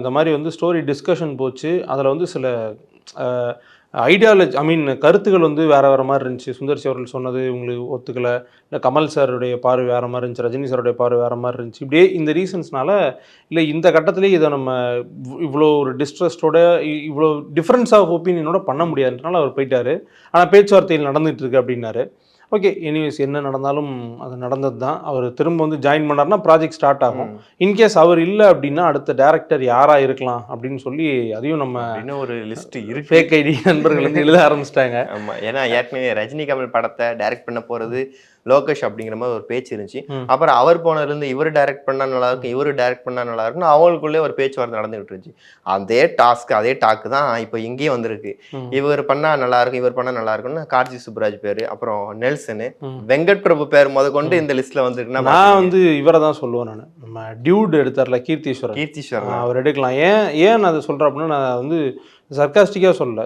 இந்த மாதிரி வந்து ஸ்டோரி டிஸ்கஷன் போச்சு. அதில் வந்து சில ஐடியாலஜி கருத்துக்கள் வந்து வேறு வேறு மாதிரி இருந்துச்சு. சுந்தர் சி அவர்கள் சொன்னது உங்களுக்கு ஒத்துக்கலை, இல்லை கமல் சாருடைய பார்வை வேறு மாதிரி இருந்துச்சு, ரஜினி சாருடைய பார்வை வேறு மாதிரி இருந்துச்சு. இப்படியே இந்த ரீசன்ஸ்னால இல்லை இந்த கட்டத்திலேயே இதை நம்ம இவ்வளோ ஒரு டிஸ்ட்ரஸ்டோட இவ்வளோ டிஃப்ரென்ஸ் ஆஃப் ஒப்பீனியனோட பண்ண முடியாதுன்றனால அவர் போயிட்டார். ஆனால் பேச்சுவார்த்தைகள் நடந்துகிட்டு இருக்கு அப்படின்னாரு. ஓகே, எனிவேஸ் என்ன நடந்தாலும் அது நடந்தது தான். அவர் திரும்ப வந்து ஜாயின் பண்ணார்னா ப்ராஜெக்ட் ஸ்டார்ட் ஆகும். இன்கேஸ் அவர் இல்லை அப்படின்னா அடுத்த டேரக்டர் யாராக இருக்கலாம் அப்படின்னு சொல்லி அதையும் நம்ம இன்னும் ஒரு லிஸ்ட் இருக்கு. ஃபேக் ஐடி நண்பர்கள் வந்து எழுத ஆரம்பிச்சிட்டாங்க. ஆமாம், ஏன்னா ஏற்கனவே ரஜினி கமல் படத்தை டைரக்ட் பண்ண போகிறது லோகேஷ் அப்படிங்கிற மாதிரி ஒரு பேச்சு இருந்துச்சு. அப்புறம் அவர் போனதுலேருந்து இவர் டைரக்ட் பண்ணால் நல்லா இருக்கும், இவர் டைரக்ட் பண்ணால் நல்லா இருக்குன்னு அவங்களுக்குள்ளே ஒரு பேச்சுவார்த்தை நடந்துகிட்டு இருந்துச்சு. அதே டாக்கு தான் இப்போ இங்கேயும் வந்திருக்கு. இவர் பண்ணால் நல்லா இருக்கும், இவர் பண்ணால் நல்லா இருக்கும்னு கார்த்தி சுப்புராஜ் பேர், அப்புறம் நெல்சனு, வெங்கட் பிரபு பேர் முத கொண்டு இந்த லிஸ்ட்ல வந்துருக்குன்னா நான் வந்து இவரை தான் சொல்லுவேன். நான் நம்ம டியூட் எடுத்தார்ல கீர்த்தீஸ்வரன், அவர் எடுக்கலாம். ஏன் நான் அதை சொல்கிறேன் அப்படின்னா, நான் வந்து சர்க்காஸ்டிக்காக சொல்லல,